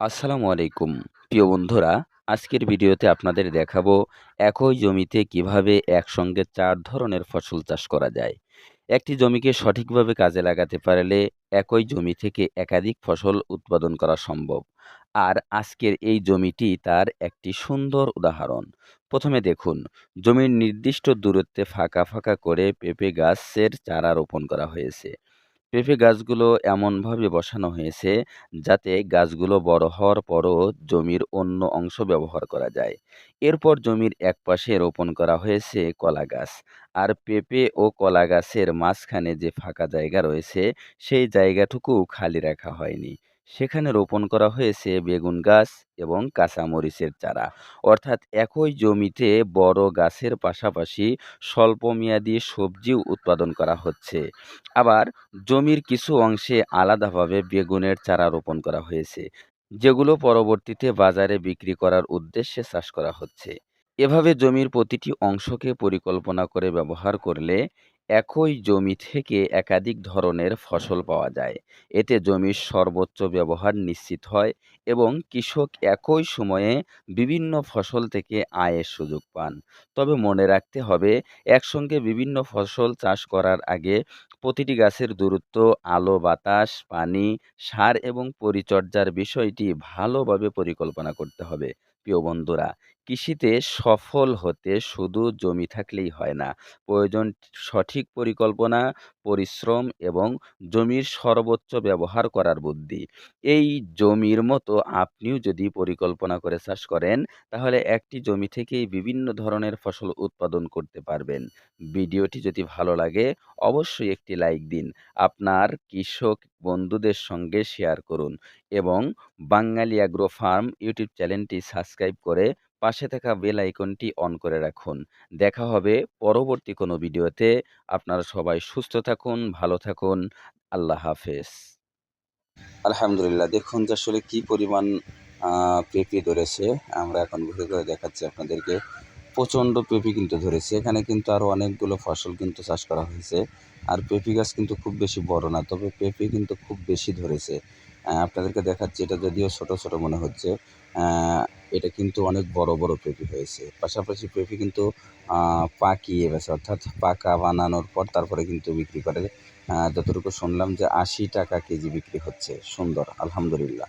আসসালামু আলাইকুম। প্রিয় বন্ধুরা, আজকের ভিডিওতে আপনাদের দেখাবো একই জমিতে কিভাবে একসঙ্গে ৪ ধরনের ফসল চাষ করা যায়। একটি জমিকে সঠিকভাবে কাজে লাগাতে পারলে একই জমি থেকে একাধিক ফসল উৎপাদন করা সম্ভব। আর আজকের এই জমিটি তার একটি সুন্দর উদাহরণ। প্রথমে দেখুন, জমির নির্দিষ্ট দূরত্বে ফাঁকা ফাঁকা করে পেঁপে গাছের চারা রোপণ করা হয়েছে। পেঁপে গাছগুলো এমনভাবে বসানো হয়েছে যাতে গাছগুলো বড় হওয়ার পরও জমির অন্য অংশ ব্যবহার করা যায়। এরপর জমির একপাশে রোপণ করা হয়েছে কলা গাছ। আর পেঁপে ও কলা গাছের মাঝখানে যে ফাঁকা জায়গা রয়েছে সেই জায়গাটুকু খালি রাখা হয়নি। সেখানে রোপণ করা হয়েছে বেগুন গাছ এবং কাঁচামরিচের চারা। অর্থাৎ একই জমিতে বড় গাছের পাশাপাশি স্বল্পমেয়াদী সবজিও উৎপাদন করা হচ্ছে। আবার জমির কিছু অংশে আলাদাভাবে বেগুনের চারা রোপণ করা হয়েছে, যেগুলো পরবর্তীতে বাজারে বিক্রি করার উদ্দেশ্যে চাষ করা হচ্ছে। এভাবে জমির প্রতিটি অংশকে পরিকল্পনা করে ব্যবহার করলে একই জমি থেকে একাধিক ধরনের ফসল পাওয়া যায়। এতে জমির সর্বোচ্চ ব্যবহার নিশ্চিত হয় এবং কৃষক একই সময়ে বিভিন্ন ফসল থেকে আয়ের সুযোগ পান। তবে মনে রাখতে হবে, একসঙ্গে বিভিন্ন ফসল চাষ করার আগে প্রতিটি গাছের দূরত্ব, আলো বাতাস, পানি, সার এবং পরিচর্যার বিষয়টি ভালোভাবে পরিকল্পনা করতে হবে। প্রিয় বন্ধুরা, কৃষিতে সফল হতে শুধু জমি থাকলেই হয় না। প্রয়োজন সঠিক পরিকল্পনা, পরিশ্রম এবং জমির সর্বোচ্চ ব্যবহার করার বুদ্ধি। এই জমির মতো আপনিও যদি পরিকল্পনা করে চাষ করেন, তাহলে একটি জমি থেকেই বিভিন্ন ধরনের ফসল উৎপাদন করতে পারবেন। ভিডিওটি যদি ভালো লাগে অবশ্যই একটি লাইক দিন। আপনার কৃষক বন্ধুদের সঙ্গে শেয়ার করুন এবং বাঙালি অ্যাগ্রো ফার্ম ইউটিউব চ্যানেলটি সাবস্ক্রাইব করে পাশে থাকা বেল আইকনটি অন করে রাখুন। দেখা হবে পরবর্তী কোনো ভিডিওতে। আপনারা সবাই সুস্থ থাকুন, ভালো থাকুন। আল্লাহ হাফেজ। আলহামদুলিল্লাহ, দেখুন যে আসলে কি পরিমাণ পেঁপে ধরেছে। আমরা এখন ঘুরে ঘুরে দেখাচ্ছি আপনাদেরকে। প্রচণ্ড পেঁপে কিন্তু ধরেছে। এখানে কিন্তু আরও অনেকগুলো ফসল কিন্তু চাষ করা হয়েছে। আর পেঁপে গাছ কিন্তু খুব বেশি বড় না, তবে পেঁপে কিন্তু খুব বেশি ধরেছে। আপনাদেরকে দেখাচ্ছি, এটা যদিও ছোট ছোট মনে হচ্ছে। এটা কিন্তু অনেক বড় বড় পেঁপে হয়েছে। পাশাপাশি পেঁপে কিন্তু পাকিয়ে গেছে, অর্থাৎ পাকা বানানোর পর তারপরে কিন্তু বিক্রি করে। যতটুকু শুনলাম যে ৮০ টাকা কেজি বিক্রি হচ্ছে। সুন্দর, আলহামদুলিল্লাহ।